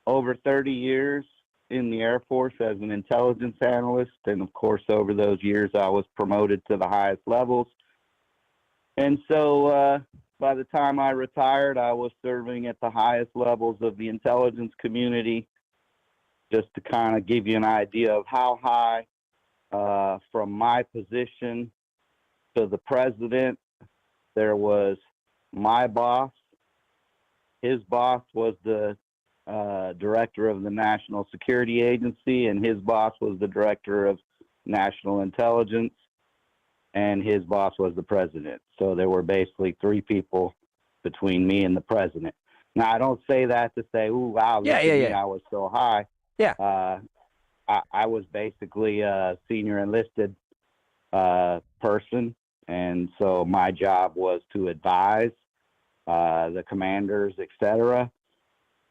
over 30 years in the Air Force as an intelligence analyst. And of course, over those years, I was promoted to the highest levels. And so by the time I retired, I was serving at the highest levels of the intelligence community. Just to kind of give you an idea of how high from my position to the president, there was my boss. His boss was the director of the National Security Agency, and his boss was the director of national intelligence, and his boss was the president. So there were basically three people between me and the president. Now, I don't say that to say, ooh, wow, look at me, I was so high. Yeah. I was basically a senior enlisted person, and so my job was to advise the commanders, etc.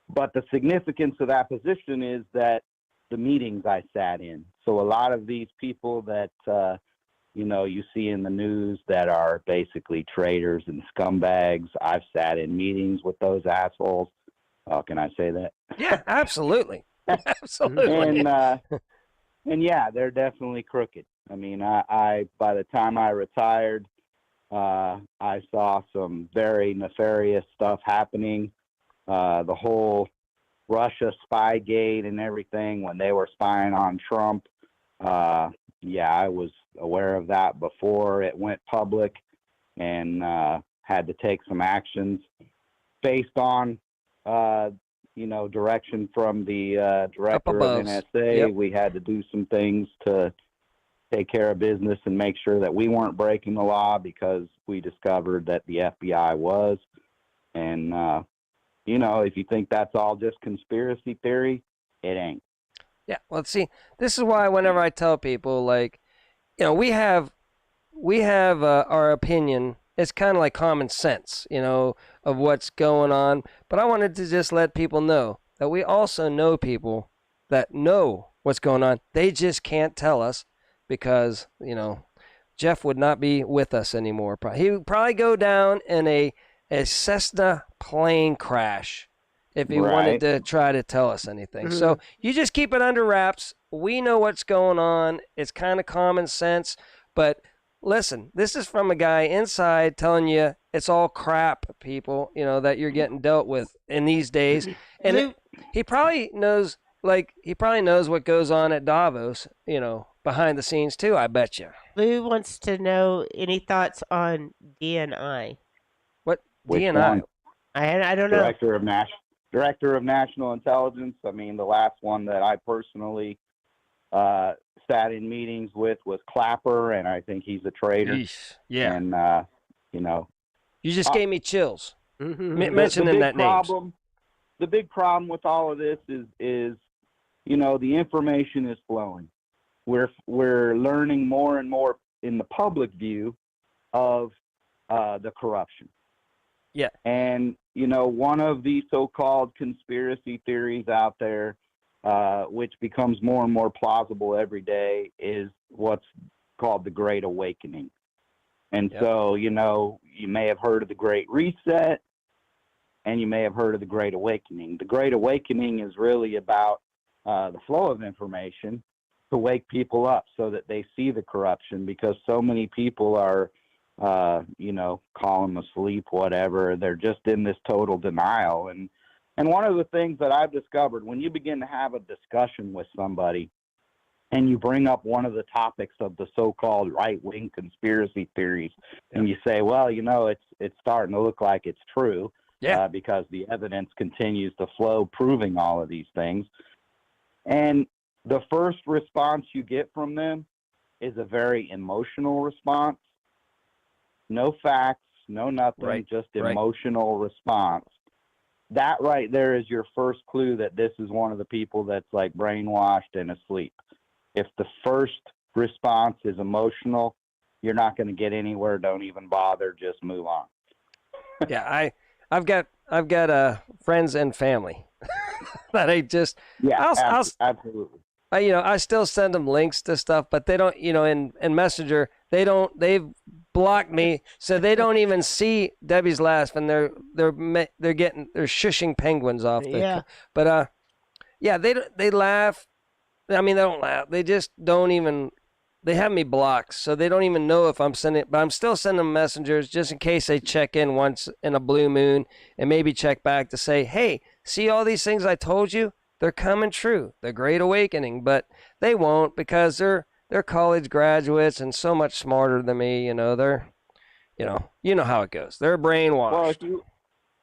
But the significance of that position is that the meetings I sat in. So a lot of these people that you see in the news that are basically traitors and scumbags, I've sat in meetings with those assholes. Oh, can I say that? Yeah, absolutely. Absolutely. And yeah, they're definitely crooked. I mean, I by the time I retired, I saw some very nefarious stuff happening. The whole Russia Spygate and everything when they were spying on Trump. Yeah, I was aware of that before it went public, and had to take some actions based on, direction from the director of NSA. Yep. We had to do some things to take care of business and make sure that we weren't breaking the law, because we discovered that the FBI was. And, if you think that's all just conspiracy theory, it ain't. Yeah, well, see, this is why whenever I tell people, like, we have our opinion. It's kind of like common sense, of what's going on. But I wanted to just let people know that we also know people that know what's going on. They just can't tell us because, Jeff would not be with us anymore. He would probably go down in a Cessna plane crash if he wanted to try to tell us anything. Mm-hmm. So you just keep it under wraps. We know what's going on. It's kind of common sense. But listen, this is from a guy inside telling you it's all crap, people, that you're getting dealt with in these days. And he probably knows what goes on at Davos, behind the scenes too, I bet you. Lou wants to know any thoughts on DNI. What? Which DNI? one? I don't know. Director of National Intelligence. I mean, the last one that I personally sat in meetings with was Clapper, and I think he's a traitor. Eesh. Yeah. And, You just gave me chills. Mm-hmm. Mentioning that name. The big problem with all of this is the information is flowing. We're learning more and more in the public view of the corruption. Yeah. And, one of the so-called conspiracy theories out there, which becomes more and more plausible every day, is what's called the Great Awakening. And so, you may have heard of the Great Reset, and you may have heard of the Great Awakening. The Great Awakening is really about the flow of information to wake people up so that they see the corruption, because so many people are, call them asleep, whatever. They're just in this total denial. And one of the things that I've discovered, when you begin to have a discussion with somebody and you bring up one of the topics of the so-called right-wing conspiracy theories, and you say, well, it's starting to look like it's true, because the evidence continues to flow proving all of these things. And the first response you get from them is a very emotional response. No facts, no nothing, just emotional response. That right there is your first clue that this is one of the people that's like brainwashed and asleep. If the first response is emotional, you're not going to get anywhere. Don't even bother. Just move on. Yeah, I've got friends and family that I just absolutely. I still send them links to stuff, but they don't, in Messenger, they've blocked me, so they don't even see Debbie's laugh, and they're shushing penguins off. But they laugh. I mean, they don't laugh. They just don't even. They have me blocked, so they don't even know if I'm sending. But I'm still sending them messengers just in case they check in once in a blue moon and maybe check back to say, "Hey, see all these things I told you? They're coming true. The Great Awakening." But they won't, because they're college graduates and so much smarter than me. They're, how it goes. They're brainwashed.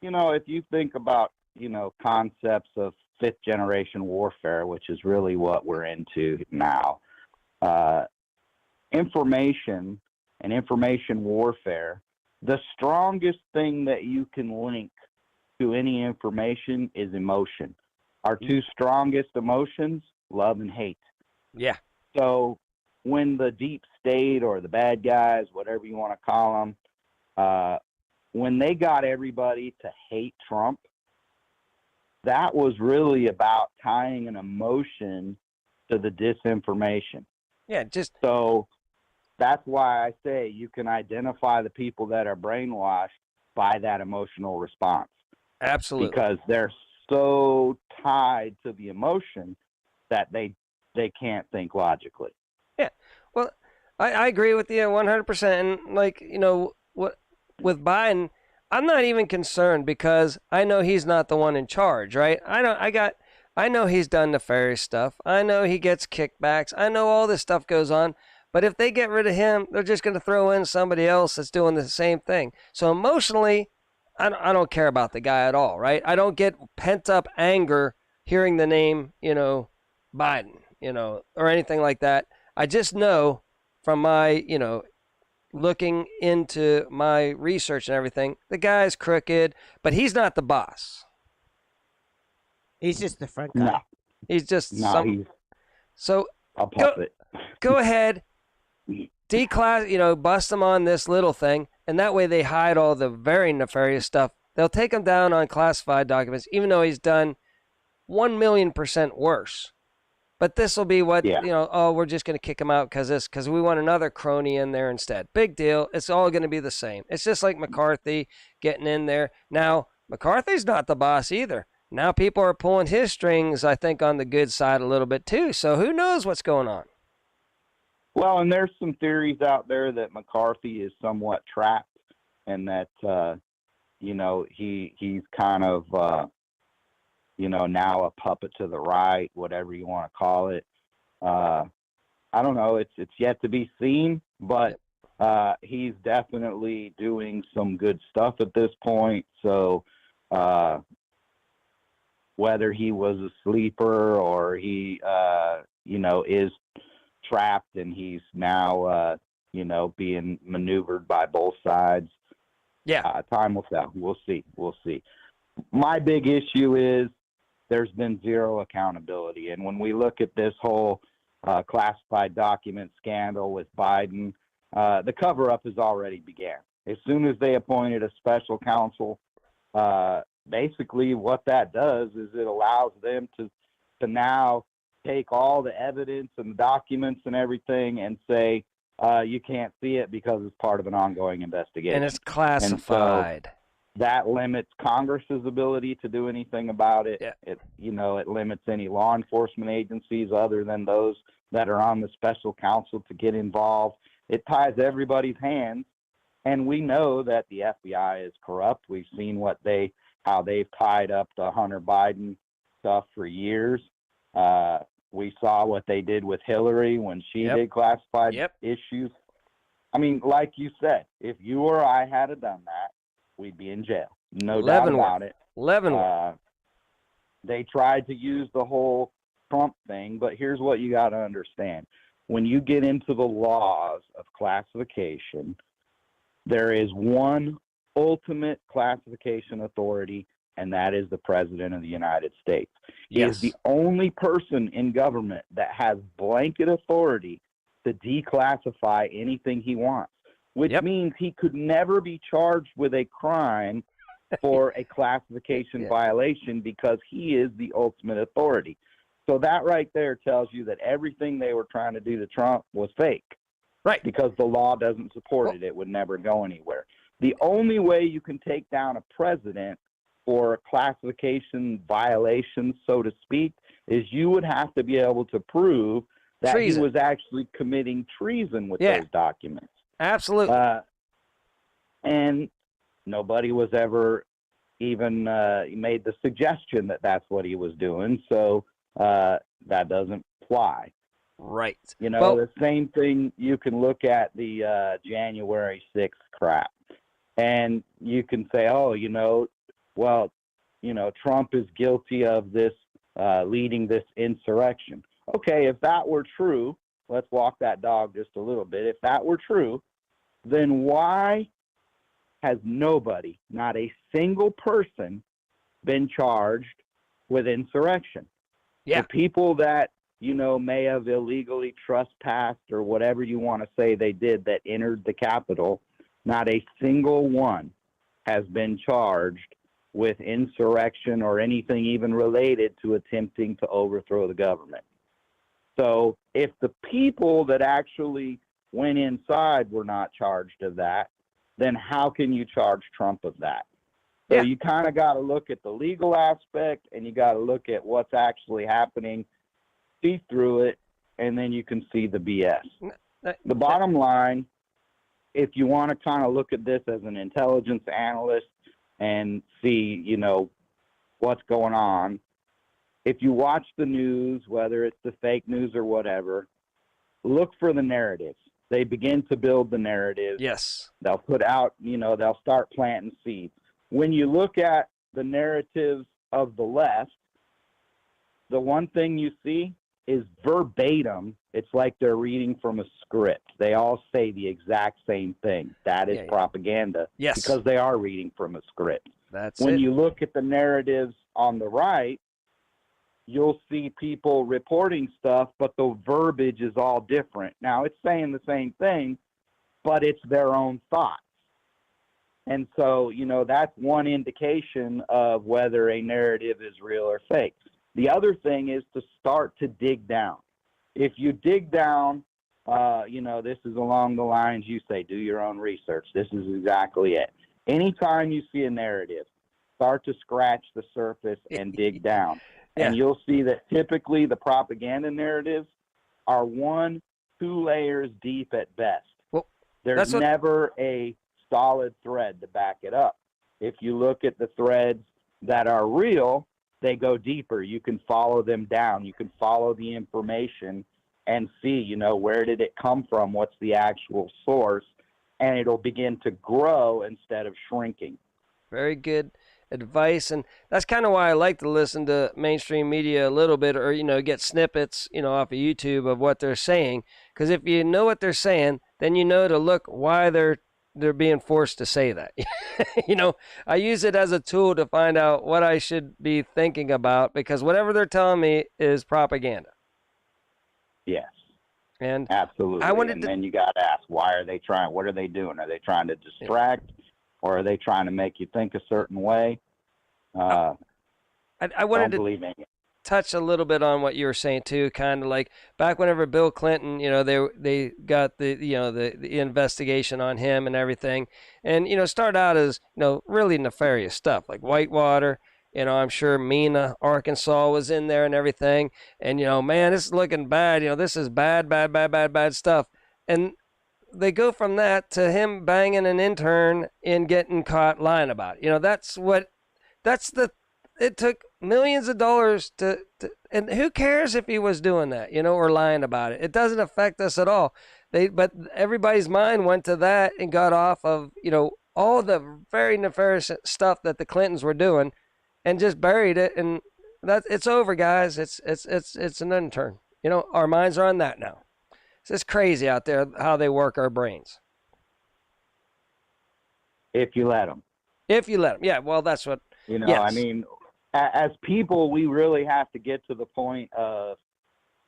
Well, if you think about, concepts of fifth generation warfare, which is really what we're into now, information and information warfare, the strongest thing that you can link to any information is emotion. Our two strongest emotions, love and hate. Yeah. So when the deep state or the bad guys, whatever you want to call them, when they got everybody to hate Trump, that was really about tying an emotion to the disinformation. Yeah, so that's why I say you can identify the people that are brainwashed by that emotional response. Absolutely. Because they're so tied to the emotion that they can't think logically. Yeah. Well, I agree with you 100%. And what with Biden, I'm not even concerned because I know he's not the one in charge, right? I know he's done nefarious stuff. I know he gets kickbacks. I know all this stuff goes on. But if they get rid of him, they're just going to throw in somebody else that's doing the same thing. So emotionally, I don't care about the guy at all, right? I don't get pent up anger hearing the name, Biden, or anything like that. I just know from my, looking into my research and everything, the guy's crooked, but he's not the boss. He's just the front guy. No, He's just he's So a puppet. go ahead, bust him on this little thing, and that way they hide all the very nefarious stuff. They'll take him down on classified documents, even though he's done 1,000,000% worse. But this will be what, we're just going to kick him out because we want another crony in there instead. Big deal. It's all going to be the same. It's just like McCarthy getting in there. Now, McCarthy's not the boss either. Now people are pulling his strings, I think, on the good side a little bit too. So who knows what's going on? Well, and there's some theories out there that McCarthy is somewhat trapped and that, he's kind of, now a puppet to the right, whatever you want to call it. I don't know. It's yet to be seen, but he's definitely doing some good stuff at this point. So whether he was a sleeper or he, is trapped and he's now, being maneuvered by both sides. Yeah. Time will tell. We'll see. My big issue is there's been zero accountability. And when we look at this whole classified document scandal with Biden, the cover-up has already began. As soon as they appointed a special counsel, basically what that does is it allows them to now take all the evidence and documents and everything and say, you can't see it because it's part of an ongoing investigation. And it's classified. And so that limits Congress's ability to do anything about it. Yeah. It limits any law enforcement agencies other than those that are on the special counsel to get involved. It ties everybody's hands. And we know that the FBI is corrupt. We've seen how they've tied up the Hunter Biden stuff for years. We saw what they did with Hillary when she did classified issues. I mean, like you said, if you or I had done that, we'd be in jail. No doubt about it. They tried to use the whole Trump thing, but here's what you got to understand. When you get into the laws of classification, there is one ultimate classification authority, and that is the President of the United States. He is the only person in government that has blanket authority to declassify anything he wants, which means he could never be charged with a crime for a classification violation because he is the ultimate authority. So that right there tells you that everything they were trying to do to Trump was fake. Right. Because the law doesn't support it. It would never go anywhere. The only way you can take down a president for classification violations, so to speak, is you would have to be able to prove that treason. He was actually committing treason with those documents. Absolutely. And nobody was ever even made the suggestion that that's what he was doing. So that doesn't fly. Right. The same thing, you can look at the January 6th crap. And you can say, Trump is guilty of this, leading this insurrection. Okay, if that were true, let's walk that dog just a little bit. If that were true, then why has nobody, not a single person, been charged with insurrection? Yeah. The people that, may have illegally trespassed or whatever you want to say they did that entered the Capitol, not a single one has been charged with insurrection or anything even related to attempting to overthrow the government. So if the people that actually went inside were not charged of that, then how can you charge Trump of that? So you kind of got to look at the legal aspect and you got to look at what's actually happening, see through it, and then you can see the BS. The bottom line, if you want to kind of look at this as an intelligence analyst, and see, what's going on. If you watch the news, whether it's the fake news or whatever, look for the narratives. They begin to build the narrative. Yes. They'll put out, they'll start planting seeds. When you look at the narratives of the left, the one thing you see is verbatim. It's like they're reading from a script. They all say the exact same thing. That is propaganda. Yes. Because they are reading from a script. That's when it. you look at the narratives on the right, you'll see people reporting stuff, but the verbiage is all different. Now, it's saying the same thing, but it's their own thoughts. And so, that's one indication of whether a narrative is real or fake. The other thing is to start to dig down. If you dig down, this is along the lines you say, do your own research. This is exactly it. Anytime you see a narrative, start to scratch the surface and dig down. Yeah. And you'll see that typically the propaganda narratives are 1-2 layers deep at best. Well, there's never a solid thread to back it up. If you look at the threads that are real, they go deeper. You can follow them down. You can follow the information and see, where did it come from? What's the actual source? And it'll begin to grow instead of shrinking. Very good advice. And that's kind of why I like to listen to mainstream media a little bit, or, get snippets, off of YouTube of what they're saying. Because if you know what they're saying, then you know to look why they're being forced to say that. I use it as a tool to find out what I should be thinking about, because whatever they're telling me is propaganda. Yes. And absolutely. Then you got to ask, why are they trying? What are they doing? Are they trying to distract, or are they trying to make you think a certain way? I wanted don't believe in it. Touch a little bit on what you were saying too, kind of like back whenever Bill Clinton, they got the investigation on him and everything, and started out as really nefarious stuff like Whitewater. I'm sure Mena, Arkansas was in there and everything, and man, this is looking bad. This is bad stuff, and they go from that to him banging an intern and getting caught lying about it. It took millions of dollars and who cares if he was doing that, or lying about it? It doesn't affect us at all. But everybody's mind went to that and got off of, all the very nefarious stuff that the Clintons were doing, and just buried it. And it's over, guys. It's an intern. Our minds are on that now. It's just crazy out there how they work our brains. If you let them. Yeah. Well, that's what. Yes. I mean, as people, we really have to get to the point of,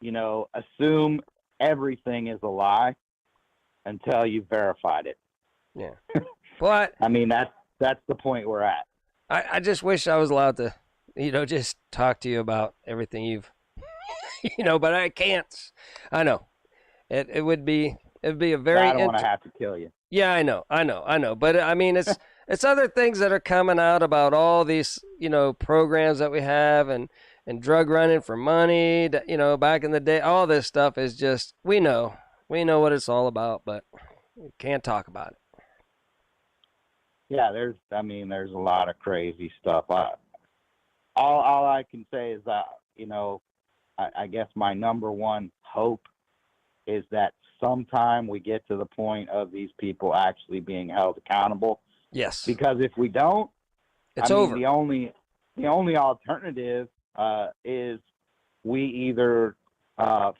assume everything is a lie until you've verified it. Yeah. But I mean, that's the point we're at. I just wish I was allowed to, just talk to you about everything you've, but I can't. I know. It would be a very. I don't want to have to kill you. Yeah, I know. But I mean, it's other things that are coming out about all these, programs that we have and drug running for money, back in the day. All this stuff is just, we know what it's all about, but we can't talk about it. Yeah, there's a lot of crazy stuff. All I can say is that, I guess my number one hope is that sometime we get to the point of these people actually being held accountable. Yes. Because if we don't, it's over. The only alternative is we either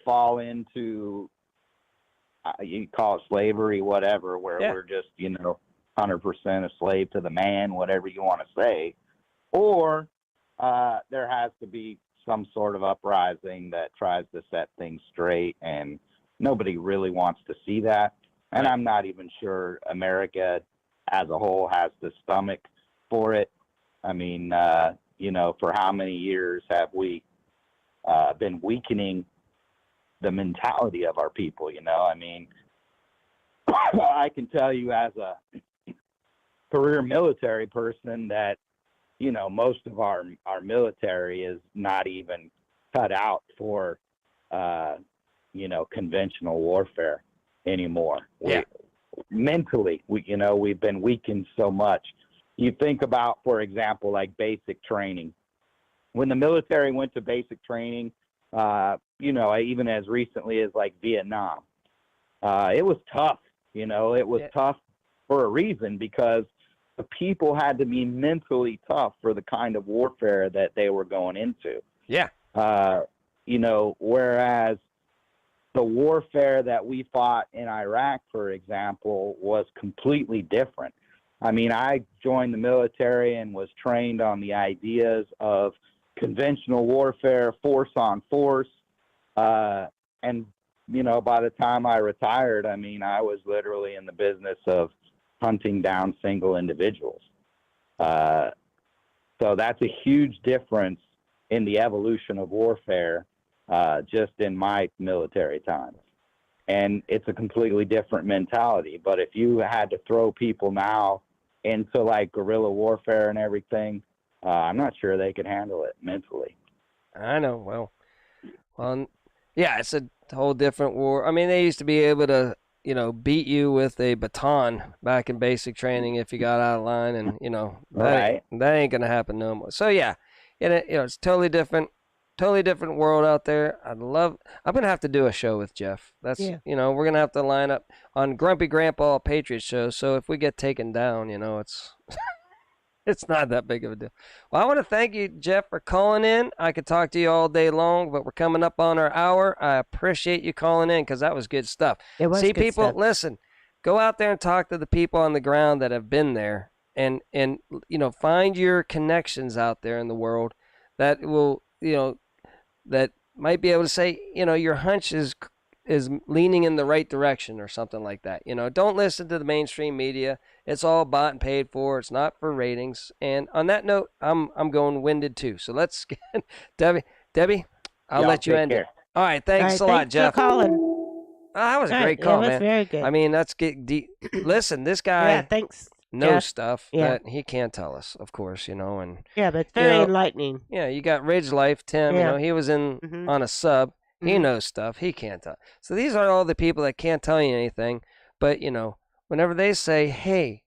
fall into you call it slavery, whatever, where we're just 100% a slave to the man, whatever you want to say, or there has to be some sort of uprising that tries to set things straight, and nobody really wants to see that. And I'm not even sure America as a whole has the stomach for it. I mean, for how many years have we been weakening the mentality of our people? I mean, I can tell you as a career military person that, most of our military is not even cut out for, conventional warfare anymore. Yeah. Mentally, we've been weakened so much. you think about, for example, like basic training. When the military went to basic training, even as recently as like Vietnam, it was tough. It was tough for a reason, because the people had to be mentally tough for the kind of warfare that they were going into. Yeah. Whereas the warfare that we fought in Iraq, for example, was completely different. I mean, I joined the military and was trained on the ideas of conventional warfare, force on force. And by the time I retired, I mean, I was literally in the business of hunting down single individuals. So that's a huge difference in the evolution of warfare, just in my military time. And it's a completely different mentality. But if you had to throw people now into like guerrilla warfare and everything, I'm not sure they could handle it mentally. I know. Well, yeah, it's a whole different war. I mean, they used to be able to, beat you with a baton back in basic training if you got out of line, and that ain't gonna happen no more. So yeah, it's totally different world out there. I'm gonna have to do a show with Jeff. That's we're gonna have to line up on Grumpy Grandpa Patriot show. So if we get taken down, it's it's not that big of a deal. Well, I want to thank you, Jeff, for calling in. I could talk to you all day long, but we're coming up on our hour. I appreciate you calling in, because that was good stuff. It was See, good people, stuff. Listen, go out there and talk to the people on the ground that have been there, and find your connections out there in the world that will, that might be able to say, your hunch is leaning in the right direction or something like that. Don't listen to the mainstream media. It's all bought and paid for. It's not for ratings. And on that note, I'm going winded too. So let's get Debbie, I'll let you end it. All right, thanks a lot, Jeff. For calling. Oh, that was a great call, it was man. very good. I mean, let's get deep. Listen, this guy thanks. knows stuff Yeah. that he can't tell us, of course, and But it's very enlightening. yeah, you got Ridge Life, Tim, Yeah. he was in on a sub. He knows stuff. He can't tell. So these are all the people that can't tell you anything. But, whenever they say, hey,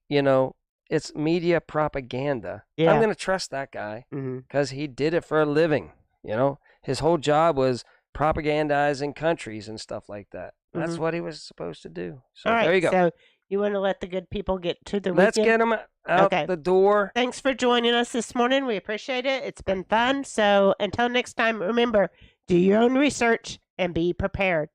it's media propaganda, I'm going to trust that guy because he did it for a living. His whole job was propagandizing countries and stuff like that. That's what he was supposed to do. So all right, there you go. So you want to let the good people get to the Let's weekend? get them out the door. Thanks for joining us this morning. We appreciate it. It's been fun. So until next time, remember, do your own research and be prepared.